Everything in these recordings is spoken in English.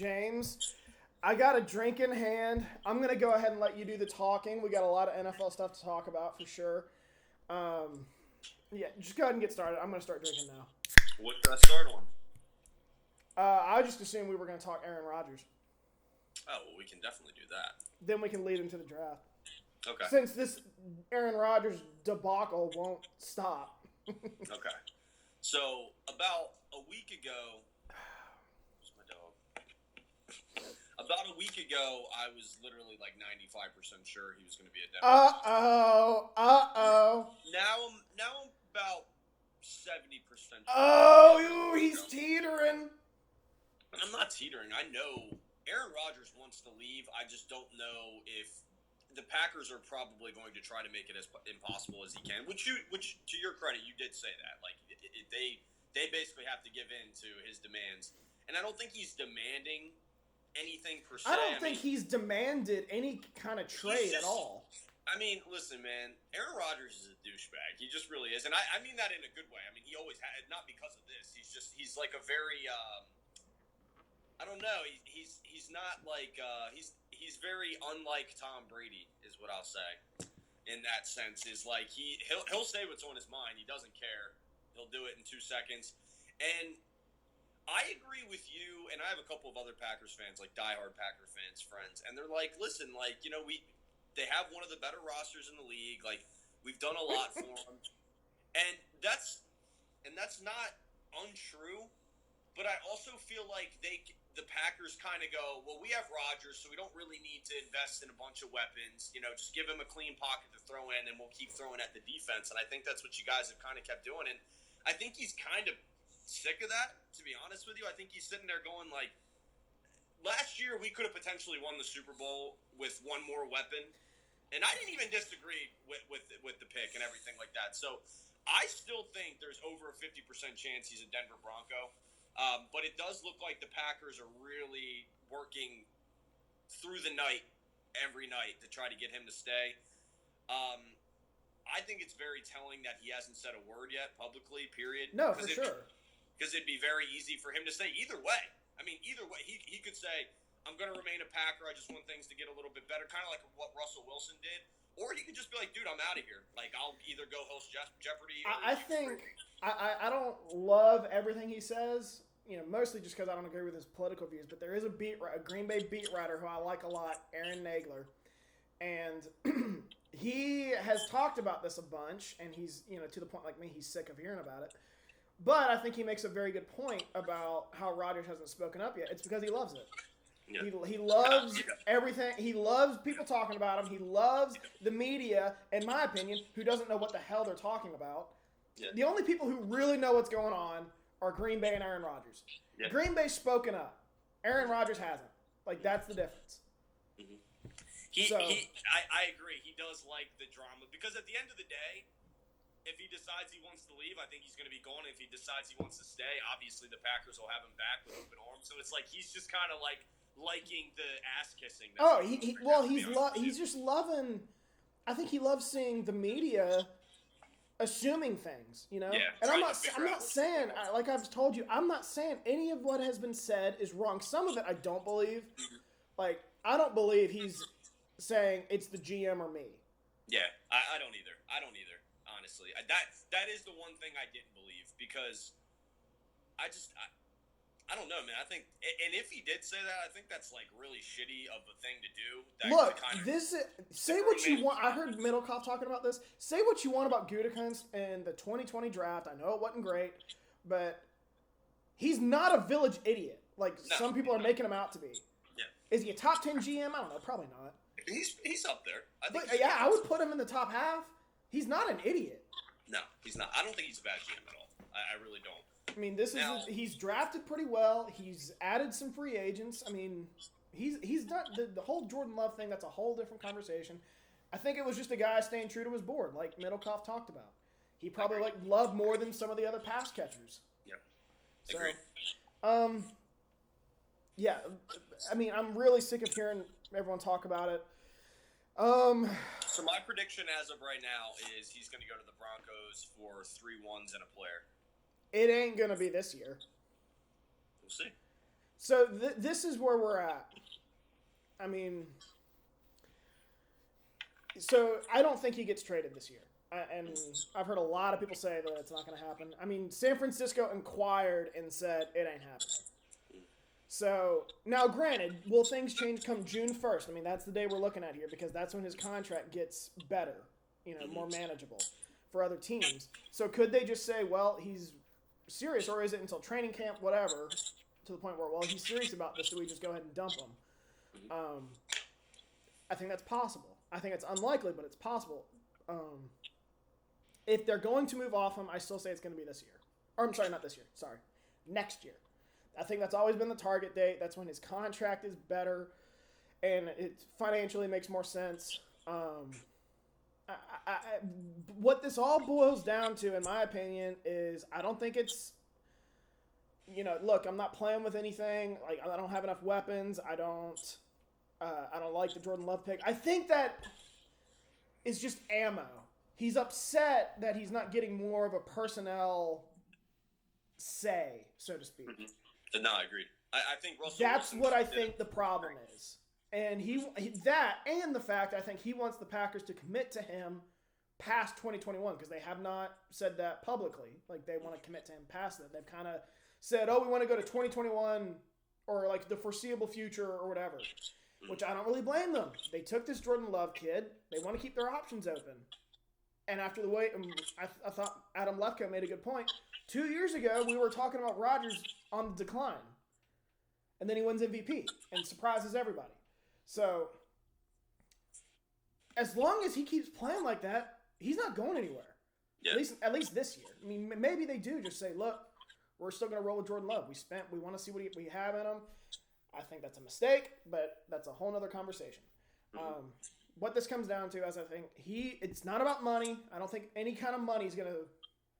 James. I got a drink in hand. I'm going to go ahead and let you do the talking. We got a lot of NFL stuff to talk about for sure. Yeah, just go ahead and get started. I'm going to start drinking now. What should I start on? I just assumed we were going to talk Aaron Rodgers. Oh, well, we can definitely do that. Then we can lead into the draft. Okay. Since this Aaron Rodgers debacle won't stop. Okay. So, about a week ago, where's my dog? About a week ago, I was literally like 95% sure he was going to be a Denver. Now I'm about 70%. Oh, he's teetering. I'm not teetering. I know Aaron Rodgers wants to leave. I just don't know if the Packers are probably going to try to make it as impossible as he can. Which to your credit, you did say that. Like they basically have to give in to his demands, and I don't think he's demanding anything per se. I don't think he's demanded any kind of trade at all. I mean, listen, man. Aaron Rodgers is a douchebag. He just really is, and I mean that in a good way. I mean, he always had, not because of this. He's like a very I don't know. He's not like he's very unlike Tom Brady, is what I'll say. In that sense, is like he'll say what's on his mind. He doesn't care. He'll do it in 2 seconds. And I agree with you. And I have a couple of other Packers fans, like diehard Packer fans, friends, and they're like, listen, like they have one of the better rosters in the league. Like we've done a lot for them, and that's not untrue. But I also feel like the Packers kind of go, well, we have Rodgers, so we don't really need to invest in a bunch of weapons. Just give him a clean pocket to throw in, and we'll keep throwing at the defense. And I think that's what you guys have kind of kept doing. And I think he's kind of sick of that, to be honest with you. I think he's sitting there going like, last year we could have potentially won the Super Bowl with one more weapon. And I didn't even disagree with the pick and everything like that. So I still think there's over a 50% chance he's a Denver Bronco. But it does look like the Packers are really working through the night, every night, to try to get him to stay. I think it's very telling that he hasn't said a word yet publicly, period. No, for sure. Because it'd be very easy for him to say either way. I mean, either way, he could say, I'm going to remain a Packer. I just want things to get a little bit better, kind of like what Russell Wilson did. Or he could just be like, dude, I'm out of here. Like, I'll either go host Jeopardy or I think I don't love everything he says, mostly just because I don't agree with his political views. But there is a Green Bay beat writer who I like a lot, Aaron Nagler. And he has talked about this a bunch, and he's, to the point like me, he's sick of hearing about it. But I think he makes a very good point about how Rodgers hasn't spoken up yet. It's because he loves it. Yeah. He loves everything. He loves people talking about him. He loves the media, in my opinion, who doesn't know what the hell they're talking about. Yeah. The only people who really know what's going on are Green Bay and Aaron Rodgers. Yeah. Green Bay's spoken up. Aaron Rodgers hasn't. Like, that's the difference. Mm-hmm. I agree. He does like the drama. Because at the end of the day, if he decides he wants to leave, I think he's going to be gone. If he decides he wants to stay, obviously the Packers will have him back with open arms. So it's like he's just kind of like liking the ass kissing. He's just loving. I think he loves seeing the media assuming things, Yeah. And I'm not saying, like I've told you, I'm not saying any of what has been said is wrong. Some of it I don't believe. Like, I don't believe he's saying it's the GM or me. Yeah, I don't either. Honestly, that is the one thing I didn't believe, because I don't know, man. I think, and if he did say that, I think that's like really shitty of a thing to do. Say what you want. I heard Middlecoff talking about this. Say what you want about Gutekunst in the 2020 draft. I know it wasn't great, but he's not a village idiot like some people are making him out to be. Yeah. Is he a top 10 GM? I don't know. Probably not. He's up there. I would put him in the top half. He's not an idiot. No, he's not. I don't think he's a bad GM at all. I really don't. I mean, he's drafted pretty well. He's added some free agents. I mean, he's done the whole Jordan Love thing. That's a whole different conversation. I think it was just a guy staying true to his board, like Middlecoff talked about. He probably liked Love more than some of the other pass catchers. Yeah, agreed. Yeah. I mean, I'm really sick of hearing everyone talk about it. So my prediction as of right now is he's going to go to the Broncos for 3 1s and a player. It ain't going to be this year. We'll see. So this is where we're at. I mean, so I don't think he gets traded this year. And I've heard a lot of people say that it's not going to happen. I mean, San Francisco inquired and said it ain't happening. So, now granted, will things change come June 1st? I mean, that's the day we're looking at here because that's when his contract gets better, more manageable for other teams. So could they just say, well, he's serious, or is it until training camp, whatever, to the point where, well, he's serious about this, so we just go ahead and dump him? I think that's possible. I think it's unlikely, but it's possible. If they're going to move off him, I still say it's going to be this year. Or I'm sorry, not this year. Sorry. Next year. I think that's always been the target date. That's when his contract is better and it financially makes more sense. What this all boils down to, in my opinion, is I don't think it's, look, I'm not playing with anything. Like, I don't have enough weapons. I don't like the Jordan Love pick. I think that is just ammo. He's upset that he's not getting more of a personnel say, so to speak. Mm-hmm. No, I agree. I think Russell That's Wilson what I think the problem is. And that and the fact I think he wants the Packers to commit to him past 2021 because they have not said that publicly. Like they want to commit to him past that. They've kind of said, "Oh, we want to go to 2021 or like the foreseeable future or whatever." Which I don't really blame them. They took this Jordan Love kid. They want to keep their options open. And after the way, I thought Adam Lefkoe made a good point. 2 years ago, we were talking about Rodgers on the decline. And then he wins MVP and surprises everybody. So, as long as he keeps playing like that, he's not going anywhere. Yeah. At least this year. I mean, maybe they do just say, look, we're still going to roll with Jordan Love. We want to see what we have in him. I think that's a mistake, but that's a whole other conversation. Mm-hmm. What this comes down to is I think it's not about money. I don't think any kind of money is going to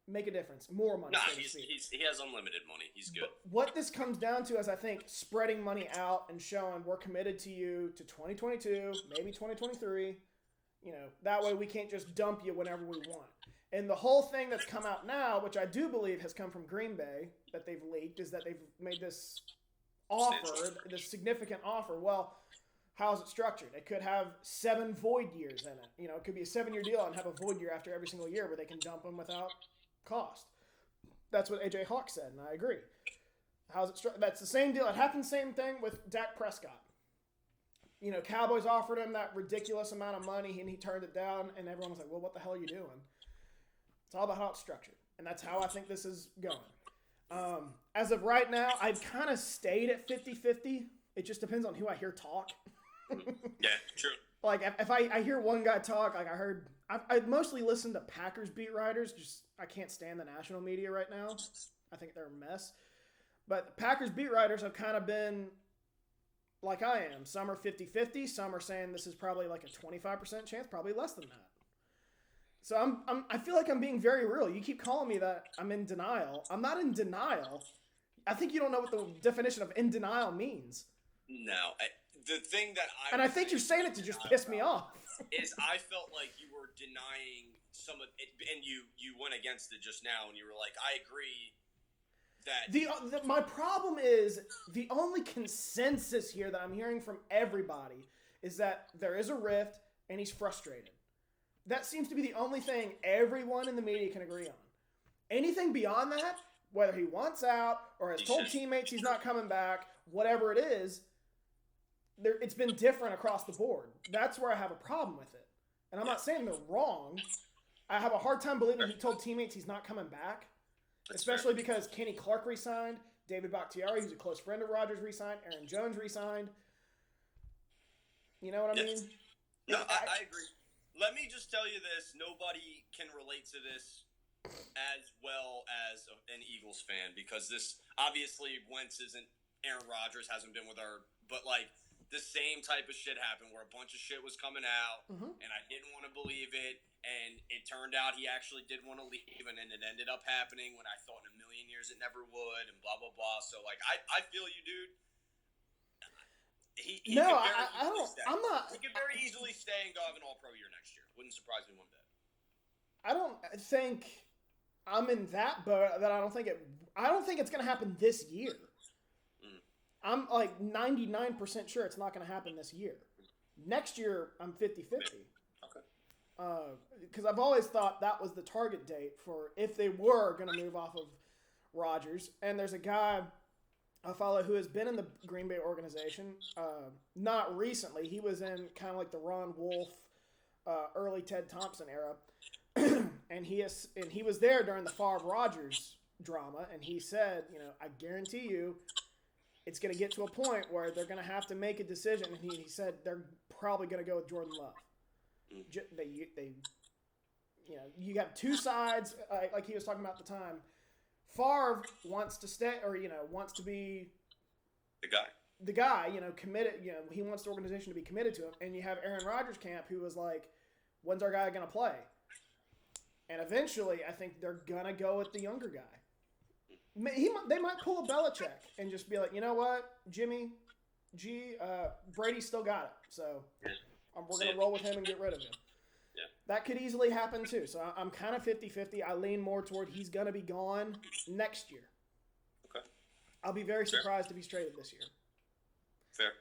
make a difference. More money. Nah, he has unlimited money. He's good. But what this comes down to is I think spreading money out and showing we're committed to you to 2022, maybe 2023. That way we can't just dump you whenever we want. And the whole thing that's come out now, which I do believe has come from Green Bay, that they've leaked, is that they've made this offer, this significant offer. Well, how's it structured? It could have 7 void years in it. It could be a 7-year deal and have a void year after every single year where they can dump them without cost. That's what AJ Hawk said, and I agree. How's it structured? That's the same deal. It happened same thing with Dak Prescott. Cowboys offered him that ridiculous amount of money, and he turned it down, and everyone was like, well, what the hell are you doing? It's all about how it's structured, and that's how I think this is going. As of right now, I've kind of stayed at 50-50. It just depends on who I hear talk. Yeah, true. Like, if I hear one guy talk, like I mostly listen to Packers beat writers. I can't stand the national media right now. I think they're a mess. But the Packers beat writers have kind of been like I am. Some are 50-50. Some are saying this is probably like a 25% chance, probably less than that. So I feel like I'm being very real. You keep calling me that I'm in denial. I'm not in denial. I think you don't know what the definition of in denial means. No. The thing that I think you're saying it to just piss me off. Is I felt like you were denying some of it, and you went against it just now, and you were like, I agree that... My problem is the only consensus here that I'm hearing from everybody is that there is a rift, and he's frustrated. That seems to be the only thing everyone in the media can agree on. Anything beyond that, whether he wants out or has told teammates he's not coming back, whatever it is, it's been different across the board. That's where I have a problem with it. And I'm not saying they're wrong. I have a hard time believing he told teammates he's not coming back, especially because Kenny Clark re-signed, David Bakhtiari, who's a close friend of Rodgers, re-signed, Aaron Jones re-signed. You know what I mean? No, I agree. Let me just tell you this. Nobody can relate to this as well as an Eagles fan because this, obviously, Wentz isn't, Aaron Rodgers hasn't been with but like the same type of shit happened where a bunch of shit was coming out and I didn't want to believe it and it turned out he actually did want to leave and then it ended up happening when I thought in a million years it never would and blah, blah, blah. So like, I feel you, dude. He could very easily stay and go have an all-pro year next year. Wouldn't surprise me one bit. I don't think I'm in that boat that I don't think it's going to happen this year. I'm like 99% sure it's not going to happen this year. Next year, I'm 50-50. Okay. Because I've always thought that was the target date for if they were going to move off of Rodgers. And there's a guy I follow who has been in the Green Bay organization. Not recently. He was in kind of like the Ron Wolf, early Ted Thompson era. and he was there during the Favre Rodgers drama. And he said, I guarantee you it's going to get to a point where they're going to have to make a decision. And he said they're probably going to go with Jordan Love. You got two sides, like he was talking about at the time. Favre wants to stay, or wants to be the guy, committed. He wants the organization to be committed to him. And you have Aaron Rodgers' camp, who was like, "When's our guy going to play?" And eventually, I think they're gonna go with the younger guy. They might pull a Belichick and just be like, you know what, Jimmy G, Brady still got it, so we're going to roll with him and get rid of him. Yeah. That could easily happen too. So I'm kind of 50-50. I lean more toward he's going to be gone next year. Okay. I'll be very surprised if he's traded this year. Fair.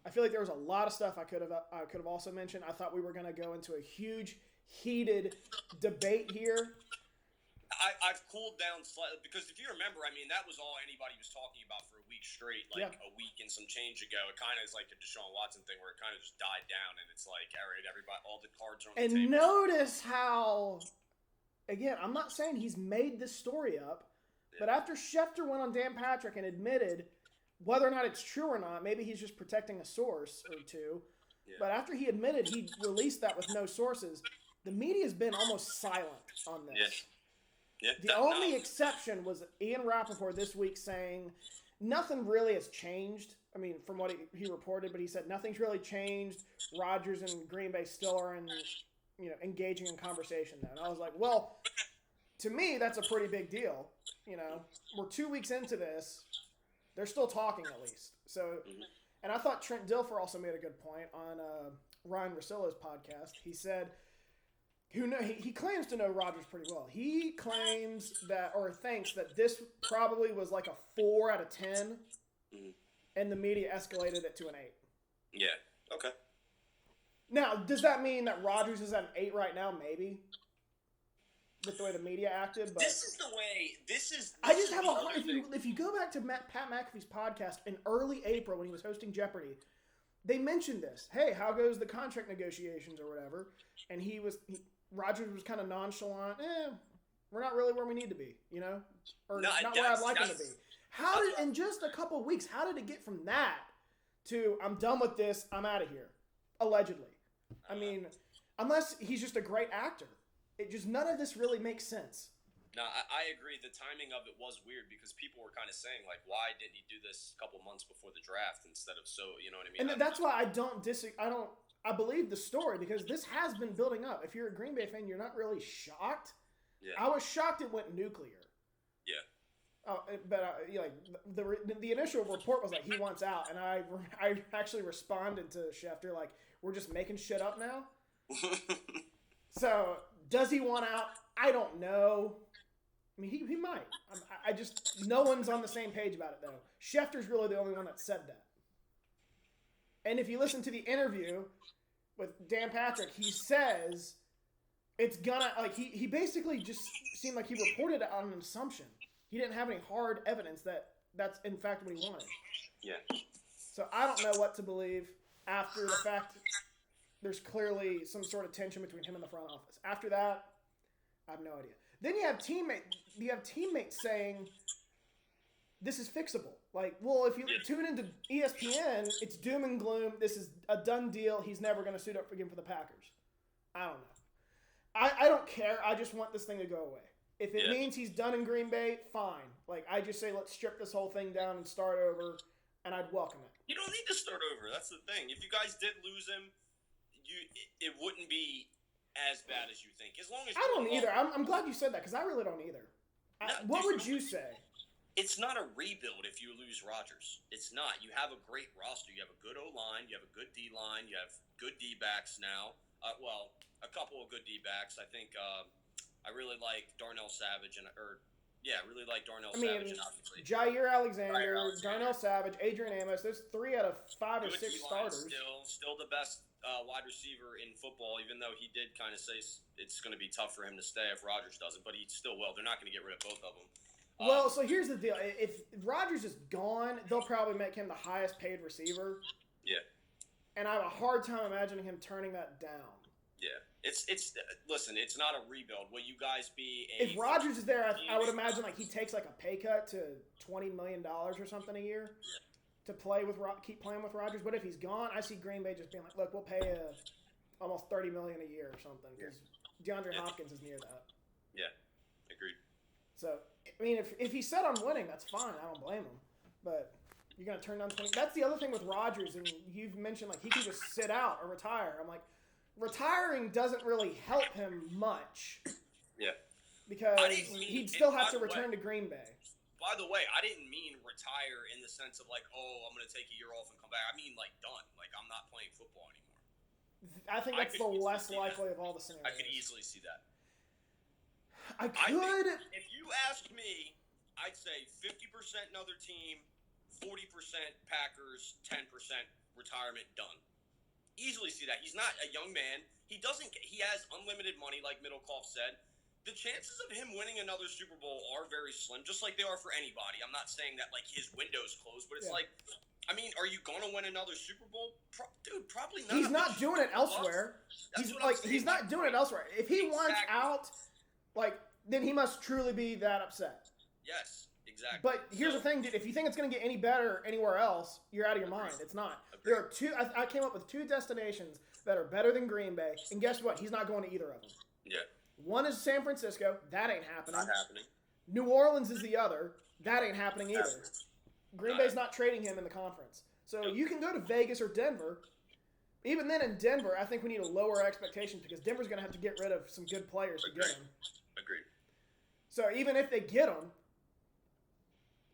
I feel like there was a lot of stuff I could have also mentioned. I thought we were going to go into a huge, heated debate here. I've cooled down slightly because if you remember, that was all anybody was talking about for a week straight, a week and some change ago. It kind of is like the Deshaun Watson thing where it kind of just died down and it's like, all right, everybody, all the cards are on the table. And notice how, again, I'm not saying he's made this story up, but after Schefter went on Dan Patrick and admitted, whether or not it's true or not, maybe he's just protecting a source or two, but after he admitted he released that with no sources, the media's been almost silent on this. Yes. Yeah, the only exception was Ian Rappaport this week saying nothing really has changed. From what he reported, but he said nothing's really changed. Rodgers and Green Bay still are engaging in conversation now. And I was like, well, to me, that's a pretty big deal. We're 2 weeks into this. They're still talking at least. So, and I thought Trent Dilfer also made a good point on Ryan Russillo's podcast. He said, he claims to know Rodgers pretty well. He claims that, or thinks that this probably was like a 4 out of 10, and the media escalated it to an 8. Yeah. Okay. Now, does that mean that Rodgers is at an 8 right now? Maybe. With the way the media acted, but this is the way. I just have a hard. If you go back to Pat McAfee's podcast in early April when he was hosting Jeopardy, they mentioned this. Hey, how goes the contract negotiations or whatever? And Rodgers was kind of nonchalant. We're not really where we need to be, or not where I'd like him to be. In just a couple of weeks, how did it get from that to I'm done with this, I'm out of here, allegedly? Unless he's just a great actor. None of this really makes sense. No, I agree. The timing of it was weird because people were kind of saying, like, why didn't he do this a couple months before the draft instead of you know what I mean? And that's why I don't disagree. I believe the story because this has been building up. If you're a Green Bay fan, you're not really shocked. Yeah. I was shocked it went nuclear. Yeah. But the initial report was like he wants out, and I actually responded to Schefter like we're just making shit up now. So does he want out? I don't know. He might. I just no one's on the same page about it though. Schefter's really the only one that said that. And if you listen to the interview with Dan Patrick, he says it's gonna he basically just seemed like he reported it on an assumption. He didn't have any hard evidence that that's in fact what he wanted. Yeah. So I don't know what to believe after the fact. There's clearly some sort of tension between him and the front office. After that, I have no idea. Then you have teammates saying this is fixable. Like, well, if you tune into ESPN, it's doom and gloom. This is a done deal. He's never going to suit up again for the Packers. I don't know. I don't care. I just want this thing to go away. If it means he's done in Green Bay, fine. Like, I just say let's strip this whole thing down and start over, and I'd welcome it. You don't need to start over. That's the thing. If you guys did lose him, it wouldn't be as bad as you think. As long as I don't either. I'm glad you said that because I really don't either. What would you say? It's not a rebuild if you lose Rodgers. It's not. You have a great roster. You have a good O-line. You have a good D-line. You have good D-backs now. A couple of good D-backs. I think I really like Darnell Savage, or Yeah, really like Darnell I mean, Savage, and obviously Jair Alexander, Darnell Savage, Adrian Amos. There's 3 out of 5 or 6 starters. Still the best wide receiver in football, even though he did kind of say it's going to be tough for him to stay if Rodgers doesn't, but he still will. They're not going to get rid of both of them. Well, so here's the deal. If Rodgers is gone, they'll probably make him the highest paid receiver. Yeah. And I have a hard time imagining him turning that down. Yeah. Listen, it's not a rebuild. Will you guys be If Rodgers is there, I would imagine like he takes like a pay cut to $20 million or something a year to keep playing with Rodgers. But if he's gone, I see Green Bay just being like, look, we'll pay almost $30 million a year or something because DeAndre Hopkins is near that. Yeah, agreed. So, I mean, if he's set on winning, that's fine. I don't blame him. But you're going to turn down 20. That's the other thing with Rodgers, and you've mentioned like he can just sit out or retire. I'm like, retiring doesn't really help him much. Yeah. Because he'd still have to return to Green Bay. By the way, I didn't mean retire in the sense of like, oh, I'm going to take a year off and come back. I mean like done. Like I'm not playing football anymore. I think that's the less likely of all the scenarios. I could easily see that. I could. If you ask me, I'd say 50% another team, 40% Packers, 10% retirement done. Easily see that. He's not a young man. He has unlimited money, like Middlecoff said. The chances of him winning another Super Bowl are very slim, just like they are for anybody. I'm not saying that like his window's closed, but it's like, I mean, are you going to win another Super Bowl? Dude, probably not. He's not doing it elsewhere. He's not doing it elsewhere. If he wants out, then he must truly be that upset. Yes, exactly. But here's the thing, dude. If you think it's going to get any better anywhere else, you're out of your mind. It's not. There are 2. I came up with 2 destinations that are better than Green Bay, and guess what? He's not going to either of them. Yeah. One is San Francisco. That ain't happening. Not happening. New Orleans is the other. That ain't happening either. Green Bay's not trading him in the conference. So you can go to Vegas or Denver. Even then, in Denver, I think we need to lower expectations because Denver's going to have to get rid of some good players to get him. Agreed. So even if they get him,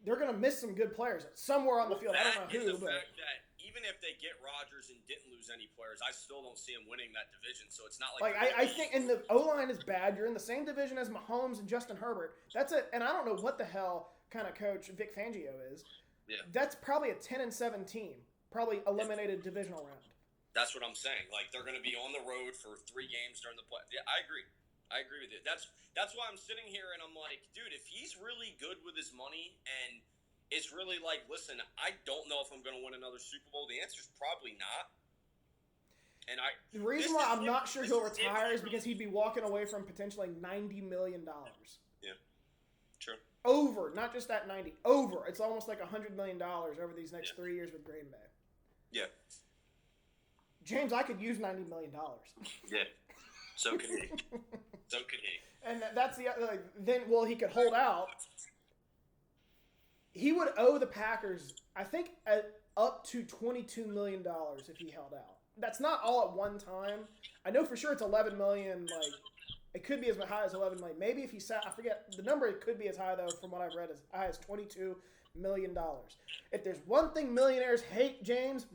they're going to miss some good players somewhere on the field. I don't know who, but fact that even if they get Rodgers and didn't lose any players, I still don't see him winning that division. So it's not like I think, and the O-line is bad. You're in the same division as Mahomes and Justin Herbert. That's it. And I don't know what the hell kind of coach Vic Fangio is. Yeah. That's probably a 10-7 team. Probably eliminated divisional round. That's what I'm saying. Like they're going to be on the road for 3 games during the play. Yeah, I agree. I agree with you. That's why I'm sitting here and I'm like, dude, if he's really good with his money and it's really like, listen, I don't know if I'm going to win another Super Bowl. The answer is probably not. And the reason why I'm not sure he'll retire is because he'd be walking away from potentially $90 million. Yeah, true. Over, not just that 90. Over. It's almost like $100 million over these next 3 years with Green Bay. Yeah. James, I could use $90 million. Yeah. So could he. So could he. And that's the he could hold out. He would owe the Packers, I think, up to $22 million if he held out. That's not all at one time. I know for sure it's $11 million. Like it could be as high as $11 million. Maybe if he sat, I forget the number. It could be as high though, from what I've read, as high as $22 million. If there's one thing millionaires hate, James,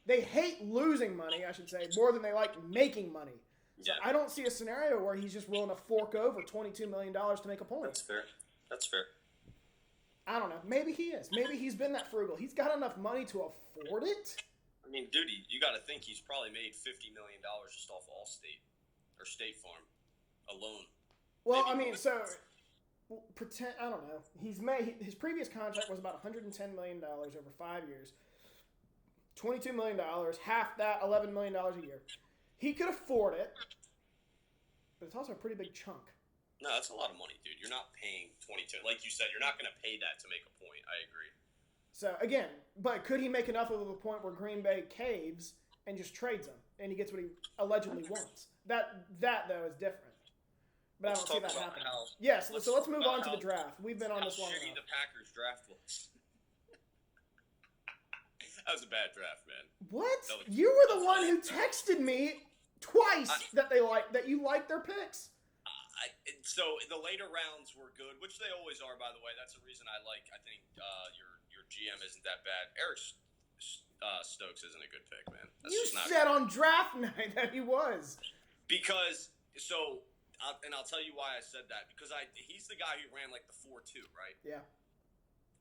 they hate losing money, I should say, more than they like making money. So I don't see a scenario where he's just willing to fork over $22 million to make a point. That's fair. I don't know. Maybe he is. Maybe he's been that frugal. He's got enough money to afford it. I mean, dude, you got to think he's probably made $50 million just off Allstate or State Farm alone. Well, maybe pretend. I don't know. His previous contract was about $110 million over 5 years. $22 million, half that, $11 million a year. He could afford it, but it's also a pretty big chunk. No, that's a lot of money, dude. You're not paying 22. Like you said, you're not going to pay that to make a point. I agree. So, again, but could he make enough of a point where Green Bay caves and just trades him, and he gets what he allegedly wants? That though, is different. But I don't see that happening. Yes, so let's move on to the draft. We've been on this long enough. The Packers draft was. That was a bad draft, man. What? You were the one who texted me twice that you liked their picks. So the later rounds were good, which they always are, by the way. That's the reason I think your GM isn't that bad. Eric Stokes isn't a good pick, man. That's you said on draft night that he was. Because, so I'll tell you why I said that, because he's the guy who ran like the 4.2, right? Yeah.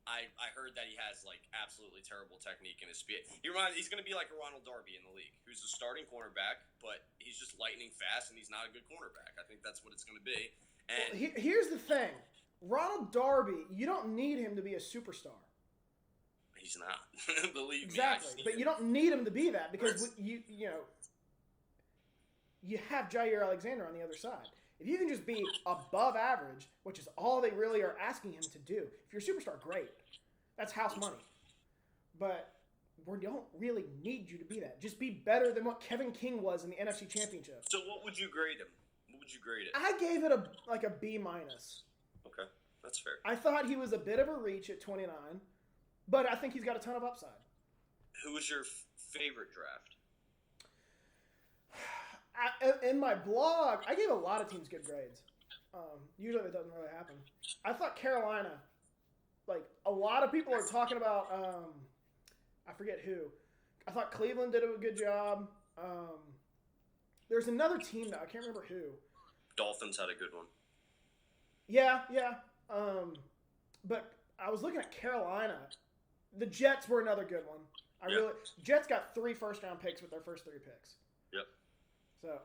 I heard that he has like absolutely terrible technique in his speed. He's going to be like a Ronald Darby in the league, who's a starting cornerback, but he's just lightning fast and he's not a good cornerback. I think that's what it's going to be. And well, here's the thing. Ronald Darby, you don't need him to be a superstar. He's not. Believe exactly. me. But you don't need him to be that, because you have Jair Alexander on the other side. If you can just be above average, which is all they really are asking him to do, if you're a superstar, great. That's house money. But we don't really need you to be that. Just be better than what Kevin King was in the NFC Championship. So what would you grade him? What would you grade it? I gave it a B-. Okay, that's fair. I thought he was a bit of a reach at 29, but I think he's got a ton of upside. Who was your favorite draft? In my blog, I gave a lot of teams good grades. Usually that doesn't really happen. I thought Carolina, like a lot of people are talking about, I forget who. I thought Cleveland did a good job. There's another team that I can't remember who. Dolphins had a good one. Yeah. But I was looking at Carolina. The Jets were another good one. Jets got 3 first-round picks with their first 3 picks. Yep. So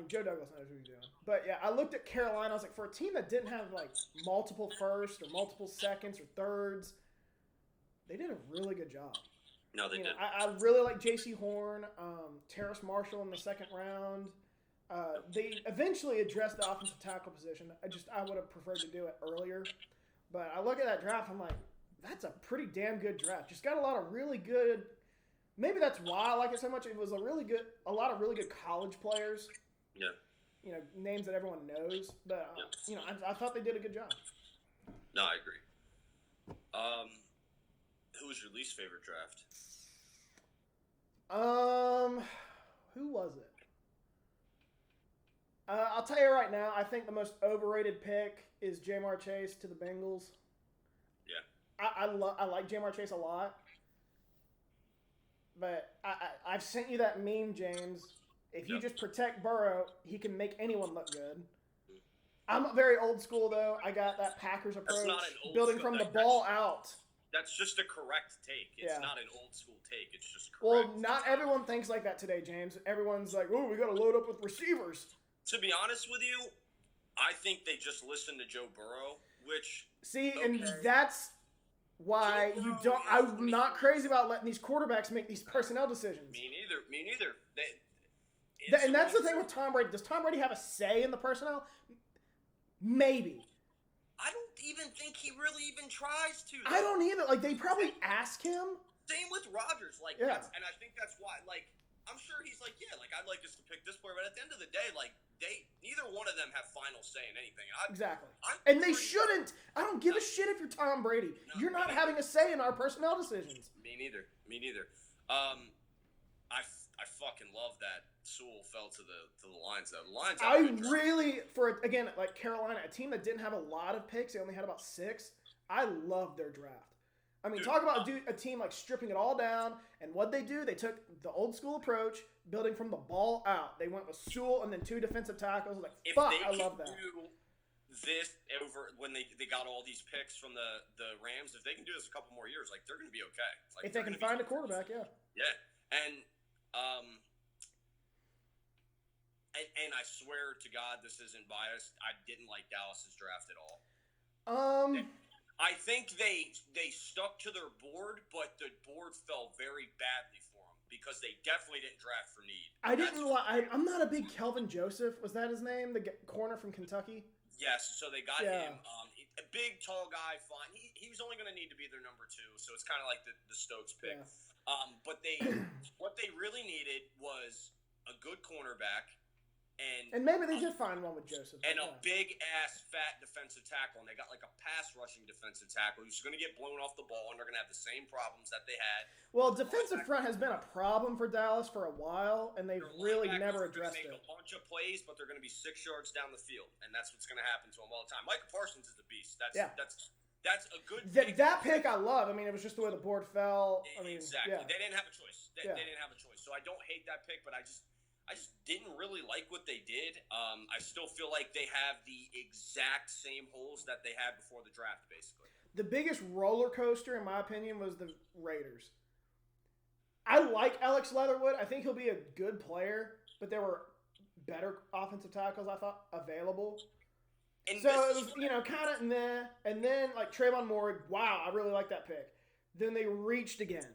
Joe Douglas knows what he's doing. But yeah, I looked at Carolina. I was like, for a team that didn't have like multiple firsts or multiple seconds or thirds, they did a really good job. No, they did. I really like J.C. Horn, Terrace Marshall in the second round. They eventually addressed the offensive tackle position. I would have preferred to do it earlier. But I look at that draft, I'm like, that's a pretty damn good draft. Just got a lot of really good. Maybe that's why I like it so much. It was a lot of really good college players. Yeah. Names that everyone knows. But I thought they did a good job. No, I agree. Who was your least favorite draft? Who was it? I'll tell you right now, I think the most overrated pick is Jamar Chase to the Bengals. Yeah. I like Jamar Chase a lot. But I've sent you that meme, James. If you just protect Burrow, he can make anyone look good. I'm very old school, though. I got that Packers approach, building from the ball out. That's just a correct take. It's not an old school take. It's just correct. Well, not everyone thinks like that today, James. Everyone's like, oh, we got to load up with receivers. To be honest with you, I think they just listened to Joe Burrow, which... and that's... why you don't. I'm not crazy about letting these quarterbacks make these personnel decisions. Me neither. And that's the thing with Tom Brady. Does Tom Brady have a say in the personnel? Maybe. I don't even think he really even tries to. I don't either. Like, they probably ask him. Same with Rodgers. Like, yeah. And I think that's why. Like, I'm sure he's like, yeah, like I'd like us to pick this player, but at the end of the day, like neither one of them have final say in anything. Exactly. And they shouldn't. I don't give a shit if you're Tom Brady. You're not having a say in our personnel decisions. Me neither. I fucking love that Sewell fell to the Lions though. The Lions. I really, like Carolina, a team that didn't have a lot of picks, they only had about 6. I love their draft. I mean, talk about a team like stripping it all down, and what'd they do? They took the old school approach, building from the ball out. They went with Sewell and then 2 defensive tackles. Like, I love that. This over when they got all these picks from the Rams, if they can do this a couple more years, like they're going to be okay. Like, if they can find a quarterback, yeah. Yeah, and I swear to God, this isn't biased. I didn't like Dallas's draft at all. I think they stuck to their board, but the board fell very badly for them because they definitely didn't draft for need. I'm not a big Kelvin Joseph. Was that his name? The corner from Kentucky? Yes, so they got him. A big, tall guy, fine. He was only going to need to be their number 2, so it's kind of like the Stokes pick. Yeah. But what they really needed was a good cornerback. And maybe they did find one with Joseph. And a big-ass, fat defensive tackle. And they got like a pass-rushing defensive tackle who's going to get blown off the ball, and they're going to have the same problems that they had. Well, defensive front has been a problem for Dallas for a while, and they've really never addressed it. They're going to make a bunch of plays, but they're going to be 6 yards down the field, and that's what's going to happen to them all the time. Micah Parsons is a beast. That's a good pick. That pick I love. I mean, it was just the way the board fell. I mean, exactly. Yeah. They didn't have a choice. They didn't have a choice. So I don't hate that pick, but I I just didn't really like what they did. I still feel like they have the exact same holes that they had before the draft, basically. The biggest roller coaster, in my opinion, was the Raiders. I like Alex Leatherwood. I think he'll be a good player, but there were better offensive tackles, I thought, available. And so it was, kind of meh. And then, like, Trayvon Moore, wow, I really like that pick. Then they reached again.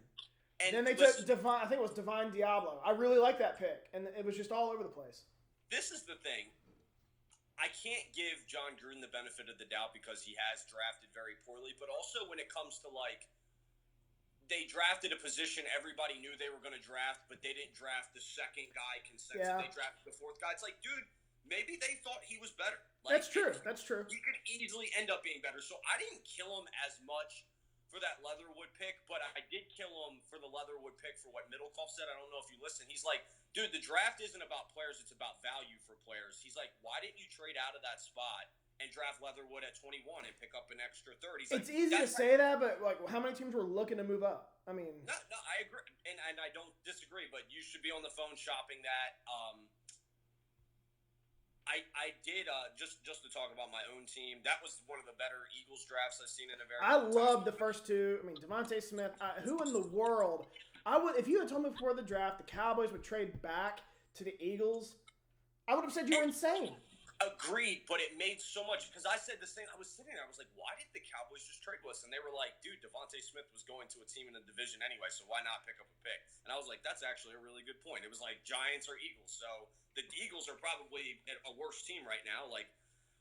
And then they took I think it was Divine Diablo. I really like that pick. And it was just all over the place. This is the thing. I can't give John Gruden the benefit of the doubt because he has drafted very poorly. But also when it comes to, like, they drafted a position everybody knew they were going to draft, but they didn't draft the second guy consensus. Yeah. They drafted the fourth guy. It's like, dude, maybe they thought he was better. Like, That's true. That's true. He could easily end up being better. So I didn't kill him as much for that Leatherwood pick, but I did kill him for the Leatherwood pick for what Middlecoff said. I don't know if you listened. He's like, dude, the draft isn't about players. It's about value for players. He's like, why didn't you trade out of that spot and draft Leatherwood at 21 and pick up an extra 30? It's easy to say that, but like, how many teams were looking to move up? I mean, no, I agree, and I don't disagree. But you should be on the phone shopping that. I did just to talk about my own team. That was one of the better Eagles drafts I've seen in a very. I loved the first two. I mean, Devontae Smith. Who in the world? I would, if you had told me before the draft the Cowboys would trade back to the Eagles, I would have said you were insane. Agreed, but it made so much because I said the same. I was sitting there. I was like, why did the Cowboys just trade with us? And they were like, dude, Devontae Smith was going to a team in the division anyway, so why not pick up a pick? And I was like, that's actually a really good point. It was like Giants or Eagles. So the Eagles are probably a worse team right now. Like,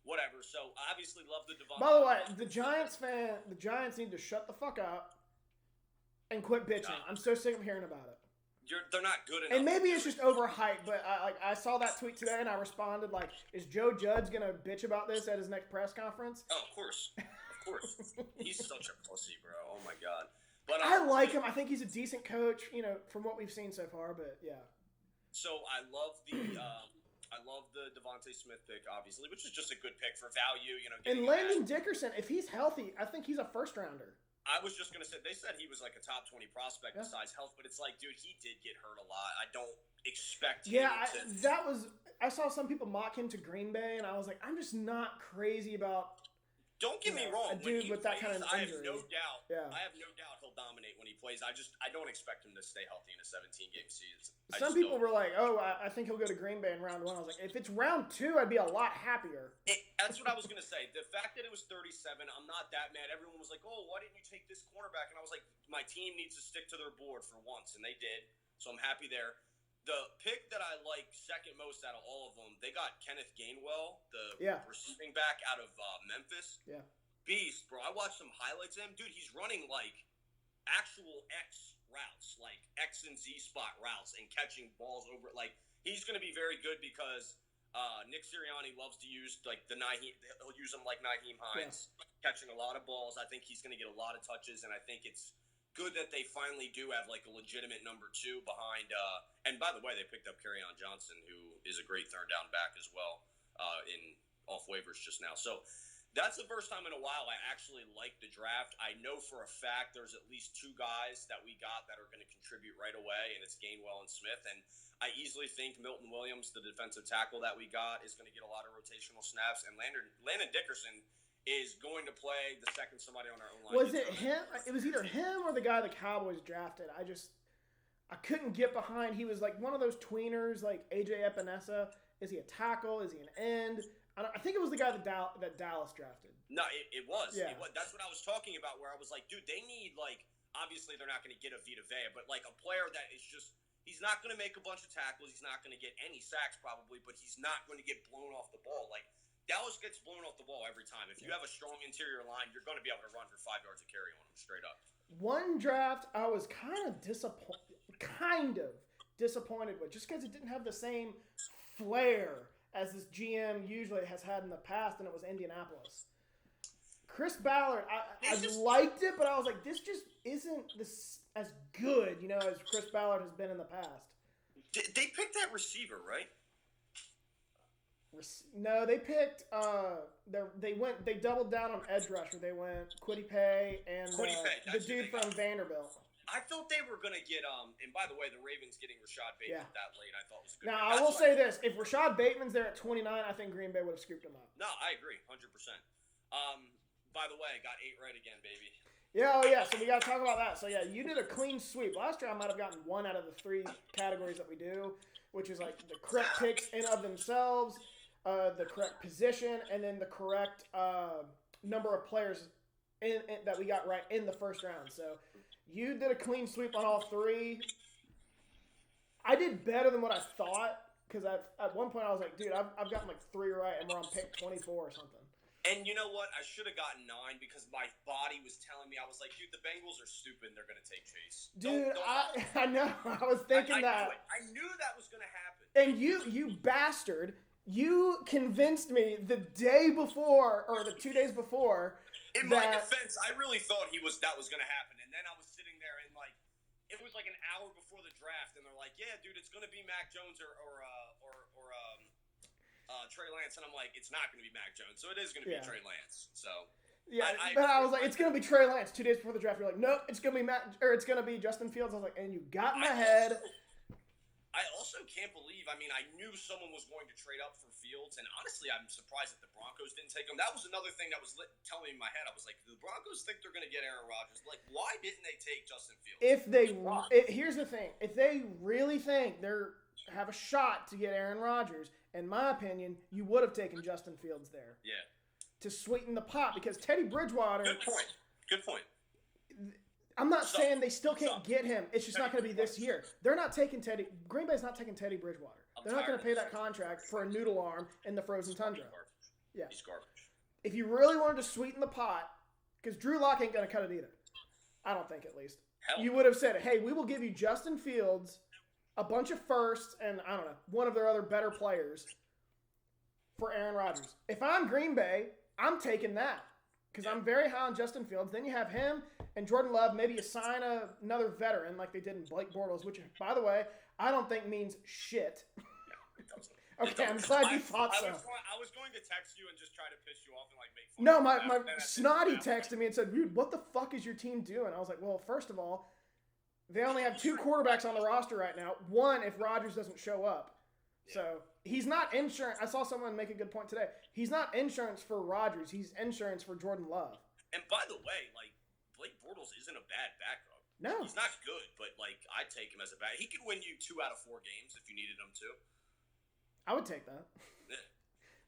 whatever. So I obviously love the Devontae. By the way, the Giants need to shut the fuck up and quit bitching. I'm so sick of hearing about it. They're not good enough. And maybe it's just overhyped, but I saw that tweet today and I responded like, is Joe Judge going to bitch about this at his next press conference? Oh, of course. Of course. He's such a pussy, bro. Oh, my God. But I like him. I think he's a decent coach, from what we've seen so far, but yeah. So I love the Devontae Smith pick, obviously, which is just a good pick for value. And Landon Dickerson, if he's healthy, I think he's a first-rounder. I was just going to say, they said he was like a top 20 prospect besides health, but it's like, dude, he did get hurt a lot. I don't expect him to. I saw some people mock him to Green Bay, and I was like, I'm just not crazy about. Don't get me wrong. A dude with that kind of injury. I have no doubt. Yeah. I have no doubt he'll dominate when he plays. I don't expect him to stay healthy in a 17-game season. Some people were like, "Oh, I think he'll go to Green Bay in round 1." I was like, "If it's round 2, I'd be a lot happier." That's what I was gonna say. The fact that it was 37, I'm not that mad. Everyone was like, "Oh, why didn't you take this cornerback?" And I was like, "My team needs to stick to their board for once," and they did. So I'm happy there. The pick that I like second most out of all of them, they got Kenneth Gainwell, the receiving back out of Memphis. Yeah. Beast, bro. I watched some highlights of him. Dude, he's running like actual X routes, like X and Z spot routes and catching balls over. Like, he's going to be very good because Nick Sirianni loves to use like he'll use him like Nyheim Hines, catching a lot of balls. I think he's going to get a lot of touches, and I think it's good that they finally do have like a legitimate number 2 behind. And by the way, they picked up Kerryon Johnson, who is a great third down back as well, in off waivers just now. So that's the first time in a while I actually like the draft. I know for a fact there's at least 2 guys that we got that are going to contribute right away, and it's Gainwell and Smith. And I easily think Milton Williams, the defensive tackle that we got, is going to get a lot of rotational snaps. And Landon Dickerson is going to play the second somebody on our own line. Was it him? It was either him or the guy the Cowboys drafted. I couldn't get behind. He was like one of those tweeners like AJ Epinesa. Is he a tackle? Is he an end? I think it was the guy that Dallas drafted. No, it was. Yeah. It was. That's what I was talking about, where I was like, dude, they need, like, obviously they're not going to get a Vita Vea, but, like, a player that is just, he's not going to make a bunch of tackles. He's not going to get any sacks probably, but he's not going to get blown off the ball. Like, Dallas gets blown off the ball every time. If you have a strong interior line, you're going to be able to run for 5 yards of carry on him straight up. One draft I was kind of disappointed with, just because it didn't have the same flair as this GM usually has had in the past, and it was Indianapolis. Chris Ballard, I liked it, but I was like, this just isn't as good, as Chris Ballard has been in the past. They picked that receiver, right? No, they picked. They doubled down on edge rusher. They went Kwity Paye and the dude from Vanderbilt. I thought they were gonna get And by the way, the Ravens getting Rashad Bateman that late, I thought was a good. Now I will say this: if Rashad Bateman's there at 29, I think Green Bay would have scooped him up. No, I agree, 100%. By the way, got 8 right again, baby. Yeah, oh yeah. So we got to talk about that. So yeah, you did a clean sweep. Last year I might have gotten 1 out of the 3 categories that we do, which is like the correct picks in of themselves, the correct position, and then the correct number of players that we got right in the first round. So you did a clean sweep on all 3. I did better than what I thought because at one point I was like, dude, I've gotten like 3 right, and we're on pick 24 or something. And you know what? I should have gotten 9 because my body was telling me, I was like, dude, the Bengals are stupid and they're going to take Chase. Dude, I know. I was thinking that. I knew that was going to happen. And you bastard, you convinced me the day before or the 2 days before. In my defense, I really thought that was going to happen. And then I was sitting there and like, it was like an hour before the draft and they're like, yeah, dude, it's going to be Mac Jones or Trey Lance, and I'm like, it's not going to be Mac Jones, so it is going to be Trey Lance. So yeah, but I was like, it's going to be Trey Lance 2 days before the draft. You're like, nope, it's going to be it's going to be Justin Fields. I was like, and you got in my head. I also can't believe. I mean, I knew someone was going to trade up for Fields, and honestly, I'm surprised that the Broncos didn't take him. That was another thing that was telling me in my head. I was like, do the Broncos think they're going to get Aaron Rodgers? Like, why didn't they take Justin Fields? Here's the thing: if they really think have a shot to get Aaron Rodgers, in my opinion, you would have taken Justin Fields there. Yeah. To sweeten the pot, because Teddy Bridgewater. Good point. I'm not saying they still can't get him. It's just not going to be this year. They're not taking Teddy. Green Bay's not taking Teddy Bridgewater. They're not going to pay that contract for a noodle arm in the frozen tundra. Yeah. He's garbage. If you really wanted to sweeten the pot, because Drew Lock ain't going to cut it either. I don't think, at least. You would have said, hey, we will give you Justin Fields, a bunch of firsts, and I don't know, one of their other better players for Aaron Rodgers. If I'm Green Bay, I'm taking that because I'm very high on Justin Fields. Then you have him and Jordan Love. Maybe you sign another veteran like they did in Blake Bortles, which, by the way, I don't think means shit. No, it doesn't. Okay, I'm glad you thought so. I was going to text you and just try to piss you off and like make fun No, of you. my snotty texted me and said, dude, what the fuck is your team doing? I was like, well, first of all, they only have 2 quarterbacks on the roster right now. One, if Rodgers doesn't show up. So he's not insurance. I saw someone make a good point today. He's not insurance for Rodgers. He's insurance for Jordan Love. And by the way, like, Blake Bortles isn't a bad backup. No. He's not good, but, like, I'd take him as a back. He could win you 2 out of 4 games if you needed him to. I would take that. Yeah.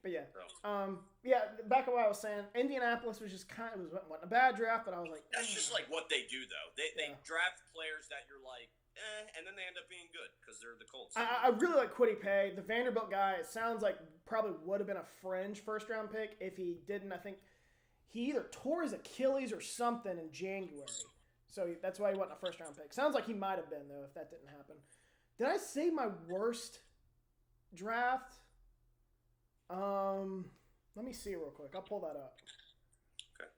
But yeah. Back to what I was saying. Indianapolis was just wasn't a bad draft, but I was like, that's just like what they do, though. They draft players that you're like, and then they end up being good because they're the Colts. I really like Kwity Paye. The Vanderbilt guy, it sounds like probably would have been a fringe first-round pick if he didn't. I think he either tore his Achilles or something in January. So that's why he wasn't a first-round pick. Sounds like he might have been, though, if that didn't happen. Did I say my worst draft? Let me see real quick. I'll pull that up. Okay.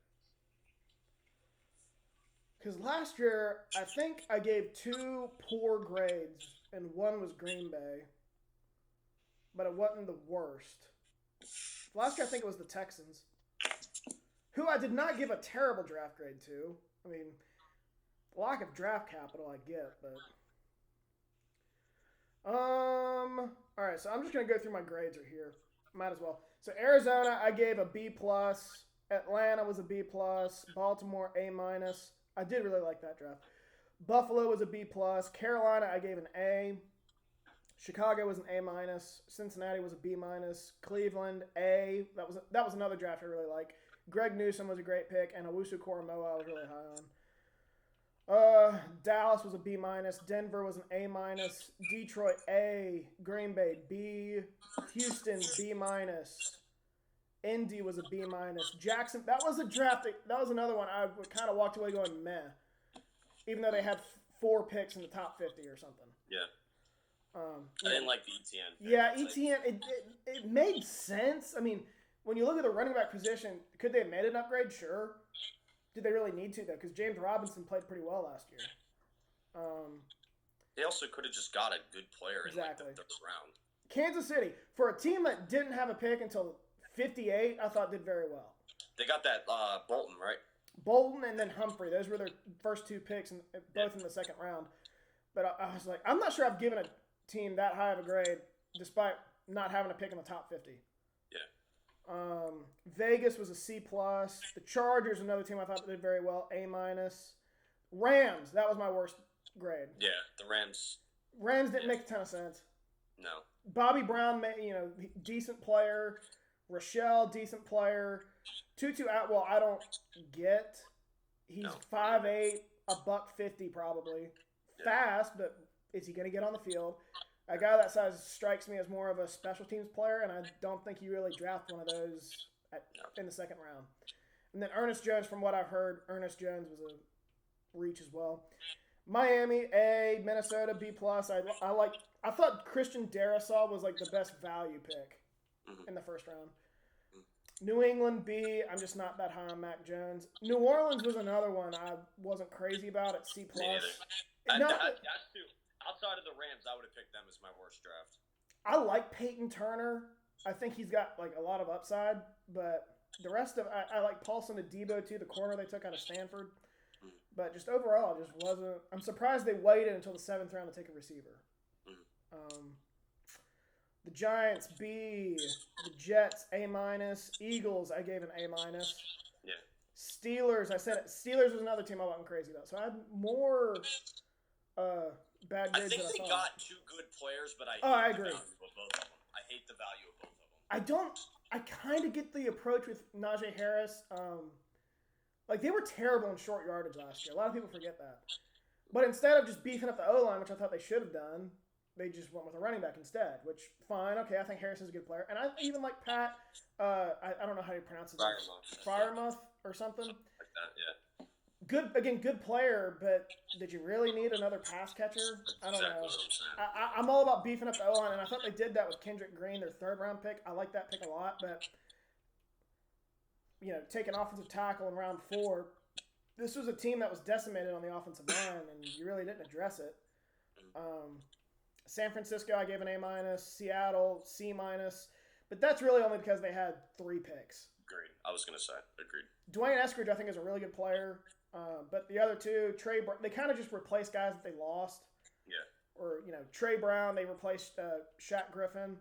Because last year, I think I gave 2 poor grades, and one was Green Bay. But it wasn't the worst. Last year, I think it was the Texans, who I did not give a terrible draft grade to. I mean, lack of draft capital, I get, but... All right, so I'm just going to go through my grades right here. Might as well. So Arizona, I gave a B+. Atlanta was a B+. Baltimore, A-. I did really like that draft. Buffalo was a B+. Carolina, I gave an A. Chicago was an A-. Cincinnati was a B-. Cleveland, A. That was another draft I really like. Greg Newsome was a great pick, and Owusu Koromoa I was really high on. Dallas was a B-. Denver was an A-. Detroit, A. Green Bay, B. Houston, B-. Indy was a B-. Jackson, that was a draft. That was another one I kind of walked away going meh, even though they had 4 picks in the top 50 or something. Yeah. I didn't like the ETN pick. Yeah, ETN, it made sense. I mean, when you look at the running back position, could they have made an upgrade? Sure. Did they really need to, though? Because James Robinson played pretty well last year. They also could have just got a good player in like the 3rd round. Kansas City, for a team that didn't have a pick until 58, I thought did very well. They got that Bolton, right? Bolton and then Humphrey. Those were their first 2 picks, both in the second round. But I was like, I'm not sure I've given a team that high of a grade, despite not having a pick in the top 50. Yeah. Vegas was a C+. The Chargers, another team I thought did very well, A-. Rams, that was my worst grade. Yeah, the Rams. Rams didn't make a ton of sense. No. Bobby Brown, decent player. Rochelle, decent player. Tutu Atwell, I don't get. He's 5'8", $150 probably. Yeah. Fast, but is he going to get on the field? A guy that size strikes me as more of a special teams player, and I don't think you really draft one of those in the second round. And then Ernest Jones, from what I've heard, Ernest Jones was a reach as well. Miami, A. Minnesota, B+. I thought Christian Darrisaw was like the best value pick in the first round. New England, B. I'm just not that high on Mac Jones. New Orleans was another one I wasn't crazy about at C+. That's two. Outside of the Rams, I would have picked them as my worst draft. I like Peyton Turner. I think he's got like a lot of upside, but the rest of I like Paulson and Tebow too, the corner they took out of Stanford. But just overall, just wasn't. I'm surprised they waited until the 7th round to take a receiver. The Giants, B. The Jets, A-. Eagles, I gave an A-. Yeah. Steelers, I said it. Steelers was another team I wasn't crazy about. So I had more bad grades than I thought. They got 2 good players, but I agree. The value of both of them. I hate the value of both of them. I kind of get the approach with Najee Harris. They were terrible in short yardage last year. A lot of people forget that. But instead of just beefing up the O-line, which I thought they should have done, they just went with a running back insteid, which, fine, okay, I think Harris is a good player. And I even like Pat, I don't know how you pronounce his name. Freiermuth or something. Like that, yeah. Good player, but did you really need another pass catcher? I don't know. I'm all about beefing up the O-line, and I thought they did that with Kendrick Green, their 3rd-round pick. I like that pick a lot, but, take an offensive tackle in round 4. This was a team that was decimated on the offensive line, and you really didn't address it. San Francisco, I gave an A-. Seattle, C-. But that's really only because they had 3 picks. Agreed. I was going to say. Agreed. Dwayne Eskridge, I think, is a really good player. But the other 2, they kind of just replaced guys that they lost. Yeah. Or, Trey Brown, they replaced Shaq Griffin,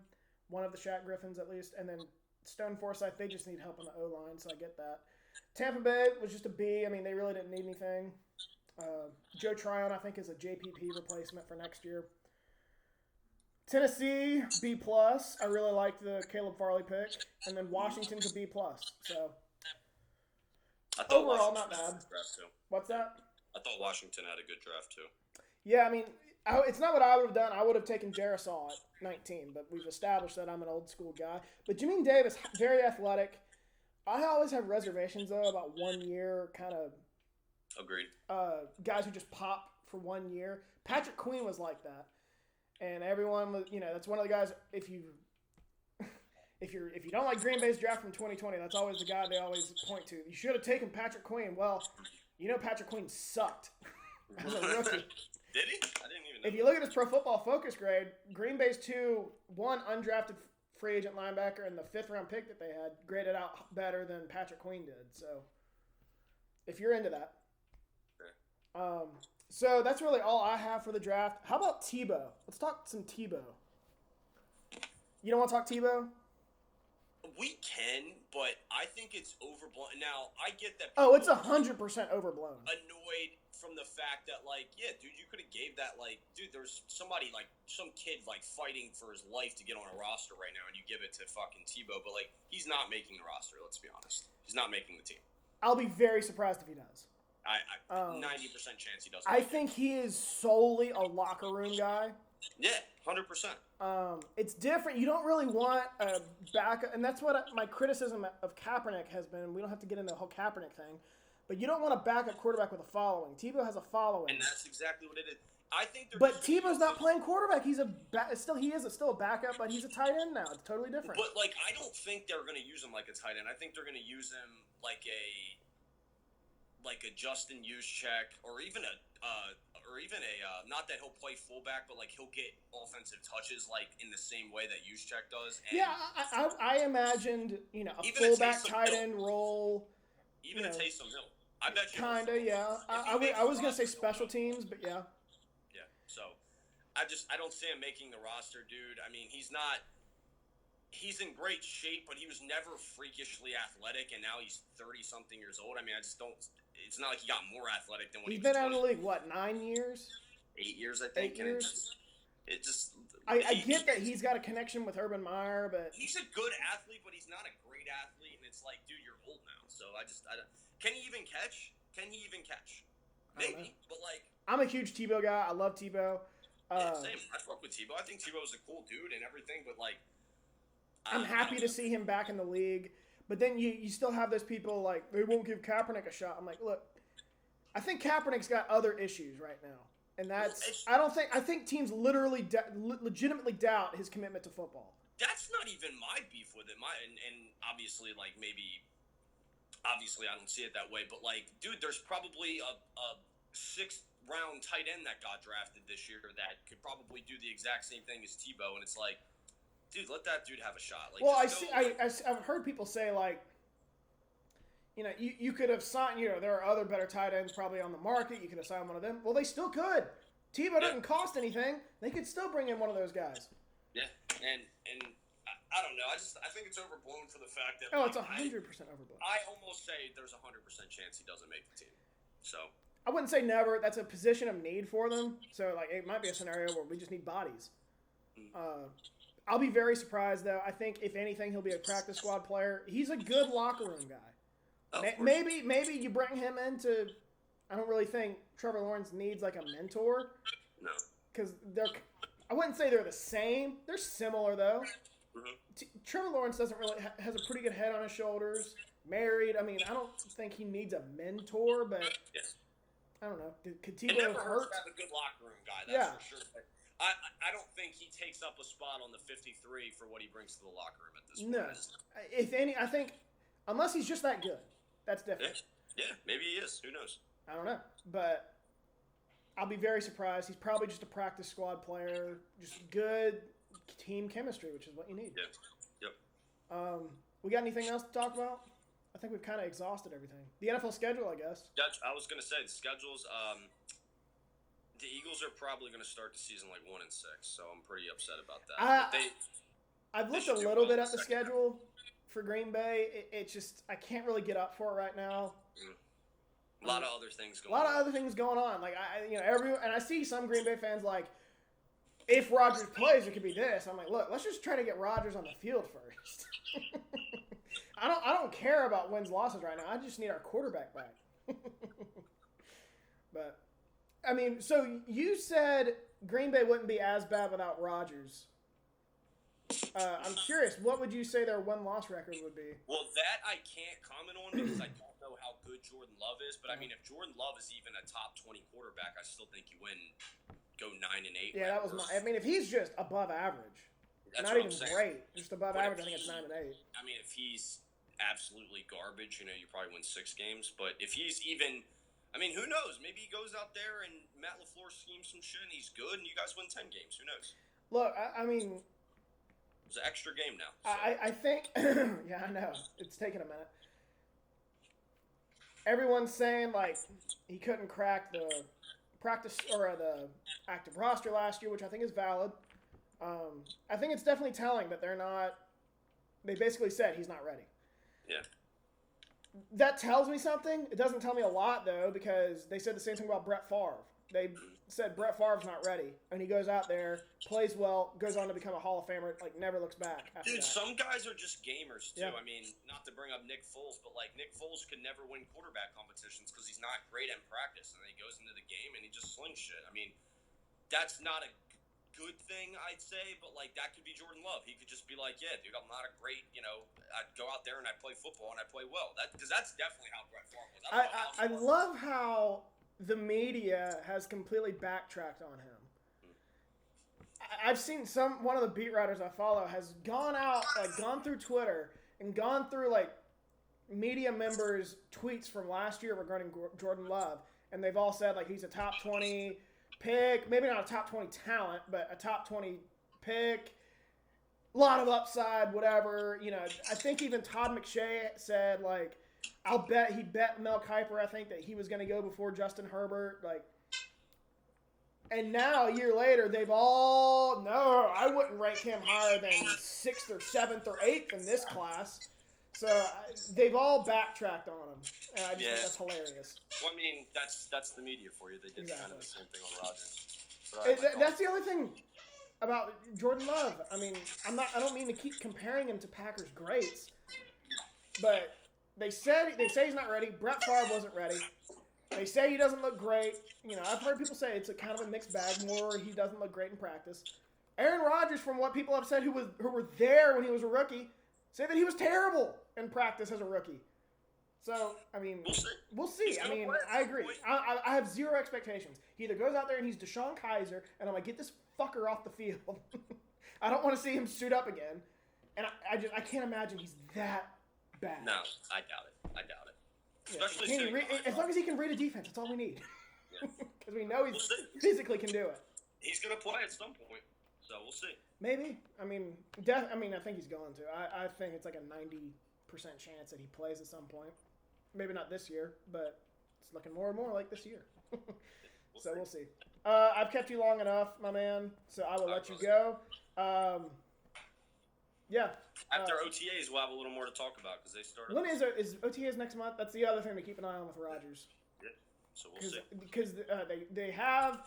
one of the Shaq Griffins at least. And then Stone Forsythe, they just need help on the O-line, so I get that. Tampa Bay was just a B. I mean, they really didn't need anything. Joe Tryon, I think, is a JPP replacement for next year. Tennessee, B+. I really liked the Caleb Farley pick. And then Washington's a B+. So, overall, not bad. What's that? I thought Washington had a good draft, too. Yeah, I mean, it's not what I would have done. I would have taken Darrisaw at 19, but we've established that I'm an old school guy. But Jamin Davis, very athletic. I always have reservations, though, about 1 year kind of Agreed. Guys who just pop for 1 year. Patrick Queen was like that. And everyone was, that's one of the guys. If you don't like Green Bay's draft from 2020, that's always the guy they always point to. You should have taken Patrick Queen. Well, Patrick Queen sucked as a rookie. Did he? I didn't even know. If you look at his Pro Football Focus grade, Green Bay's one undrafted free agent linebacker and the 5th-round pick that they had graded out better than Patrick Queen did. So, if you're into that. Okay. So that's really all I have for the draft. How about Tebow? Let's talk some Tebow. You don't want to talk Tebow? We can, but I think it's overblown. Now, I get that. Oh, it's 100% overblown. Annoyed from the fact that, dude, you could have gave that, there's somebody, some kid, fighting for his life to get on a roster right now, and you give it to fucking Tebow, but, he's not making the roster, let's be honest. He's not making the team. I'll be very surprised if he does. 90% chance he doesn't. I think he is solely a locker room guy. Yeah, 100%. It's different. You don't really want a backup, and that's what my criticism of Kaepernick has been. We don't have to get into the whole Kaepernick thing, but you don't want a backup quarterback with a following. Tebow has a following, and that's exactly what it is. I think. But Tebow's not playing quarterback. He's still a backup, but he's a tight end now. It's totally different. But I don't think they're going to use him like a tight end. I think they're going to use him like a Justin Juszczyk, or even a not that he'll play fullback, but he'll get offensive touches in the same way that Juszczyk does. And yeah, I imagined a fullback tight end role. Even a Taysom Hill. I bet you. Kinda, yeah. I was gonna say special teams, but yeah. Yeah. So, I don't see him making the roster, dude. I mean, he's in great shape, but he was never freakishly athletic, and now he's 30-something years old. I mean, I just don't. It's not like he got more athletic than when He's he was been out of 20. the league, what, 9 years? 8 years, I think. 8 years? I get that he's got a connection with Urban Meyer, but he's a good athlete, but he's not a great athlete, and it's like, dude, you're old now. So I don't. Can he even catch? Maybe, but like. I'm a huge Tebow guy. I love Tebow. Same. I fuck with Tebow. I think Tebow's a cool dude and everything, but like. I'm happy to see him back in the league, but then you still have those people like they won't give Kaepernick a shot. I'm like, look, I think Kaepernick's got other issues right now, and I think teams literally legitimately doubt his commitment to football. That's not even my beef with it. And obviously, like obviously I don't see it that way, but like, dude, there's probably a 6th round tight end that got drafted this year that could probably do the exact same thing as Tebow, and it's like. Dude, let that dude have a shot. Like, well, I've heard people say, like, you know, you could have signed, you know, there are other better tight ends probably on the market. You could have signed one of them. Well, they still could. Tebow didn't cost anything. They could still bring in one of those guys. Yeah, and I don't know. I think it's overblown for the fact that. Oh, it's 100% overblown. I almost say there's a 100% chance he doesn't make the team. So. I wouldn't say never. That's a position of need for them. So, like, it might be a scenario where we just need bodies. I'll be very surprised, though. I think, if anything, he'll be a practice squad player. He's a good locker room guy. Maybe you bring him into – I don't really think Trevor Lawrence needs, like, a mentor. No. Because I wouldn't say they're the same. They're similar, though. Mm-hmm. Trevor Lawrence doesn't really has a pretty good head on his shoulders. Married. I mean, I don't think he needs a mentor, but I don't know. Could Tebow never hurt? Have a good locker room guy, that's for sure. But I don't think he takes up a spot on the 53 for what he brings to the locker room at this point. No. If any, I think, unless he's just that good, that's different. Yeah, maybe he is. Who knows? I don't know. But I'll be very surprised. He's probably just a practice squad player, just good team chemistry, which is what you need. Yep. We got anything else to talk about? I think we've kind of exhausted everything. The NFL schedule, I guess. I was going to say, the schedules, the Eagles are probably going to start the season like 1-6, so I'm pretty upset about that. I've looked a little bit at the schedule for Green Bay. It's just, I can't really get up for it right now. A lot of other things going on. Like, and I see some Green Bay fans like, if Rodgers plays, it could be this. I'm like, look, let's just try to get Rodgers on the field first. I don't care about wins, losses right now. I just need our quarterback back. But, I mean, so you said Green Bay wouldn't be as bad without Rodgers. I'm curious, what would you say their win-loss record would be? Well, that I can't comment on because I don't know how good Jordan Love is. But, I mean, if Jordan Love is even a top 20 quarterback, I still think you go 9-8. Yeah, that was my – I mean, if he's just above average, not even great, just above average, I think it's 9-8. I mean, if he's absolutely garbage, you probably win 6 games. But if he's even – I mean, who knows? Maybe he goes out there and Matt LaFleur schemes some shit and he's good and you guys win 10 games. Who knows? Look, I mean – it's an extra game now. So. I think – yeah, I know. It's taking a minute. Everyone's saying, like, he couldn't crack the practice or the active roster last year, which I think is valid. I think it's definitely telling that they're not – they basically said he's not ready. Yeah. That tells me something. It doesn't tell me a lot, though, because they said the same thing about Brett Favre. They said Brett Favre's not ready, and he goes out there, plays well, goes on to become a Hall of Famer, like never looks back. Dude, some guys are just gamers, too. Yeah. I mean, not to bring up Nick Foles, but like Nick Foles could never win quarterback competitions because he's not great in practice, and then he goes into the game and he just slings shit. I mean, that's not a good thing, I'd say, but like that could be Jordan Love. He could just be like, yeah, dude, I'm not a great, I go out there and I play football and I play well. Because that's definitely how Brett Favre was. I love how the media has completely backtracked on him. I've seen one of the beat writers I follow has gone out, like gone through Twitter and gone through like media members' tweets from last year regarding Jordan Love, and they've all said like he's a top 20 pick, maybe not a top 20 talent, but a top 20 pick, a lot of upside, whatever. I think even Todd McShay said like I'll bet he bet Mel Kiper, I think, that he was going to go before Justin Herbert. Like, and now a year later, they've all no. I wouldn't rank him higher than 6th or 7th or 8th in this class. So they've all backtracked on him, and I just think that's hilarious. Well, I mean, that's the media for you. They did kind of the same thing on Rodgers. That's the other thing about Jordan Love. I mean, I don't mean to keep comparing him to Packers greats, but they say he's not ready. Brett Favre wasn't ready. They say he doesn't look great. You know, I've heard people say it's a kind of a mixed bag. More he doesn't look great in practice. Aaron Rodgers, from what people have said who were there when he was a rookie, say that he was terrible in practice as a rookie. So, I mean, we'll see. I mean, I agree. I have zero expectations. He either goes out there and he's Deshaun Kaiser, and I'm like, get this fucker off the field. I don't want to see him suit up again. And I can't imagine he's that bad. No, I doubt it. Yeah. Especially as long as he can read a defense, that's all we need. Because we know he physically can do it. He's going to play at some point, so we'll see. Maybe. I mean, I think he's going to. I think it's like a 90% chance that he plays at some point. Maybe not this year, but it's looking more and more like this year. We'll see. I've kept you long enough, my man, so I will let you go. Yeah. After OTAs, we'll have a little more to talk about because they started. When is OTAs next month? That's the other thing to keep an eye on with Rodgers. Yeah. So we'll see. Because they have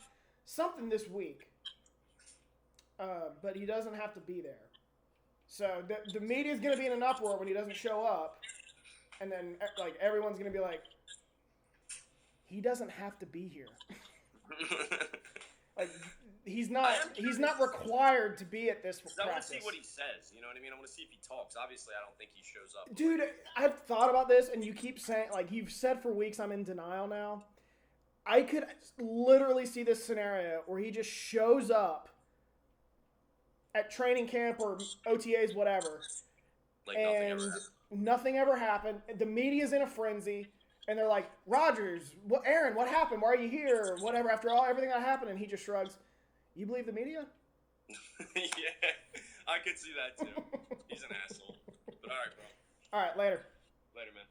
something this week, but he doesn't have to be there. So the media is going to be in an uproar when he doesn't show up, and then like everyone's going to be like, he doesn't have to be here. Like he's not required to be at this practice. I want to see what he says. You know what I mean? I want to see if he talks. Obviously, I don't think he shows up. Dude, I've thought about this, and you keep saying, like you've said for weeks, I'm in denial now. I could literally see this scenario where he just shows up at training camp or OTAs, whatever, like and nothing ever happened. The media's in a frenzy. And they're like, Rodgers, Aaron, what happened? Why are you here? Or whatever, after everything that happened. And he just shrugs. You believe the media? Yeah, I could see that too. He's an asshole. But all right, bro. All right, later. Later, man.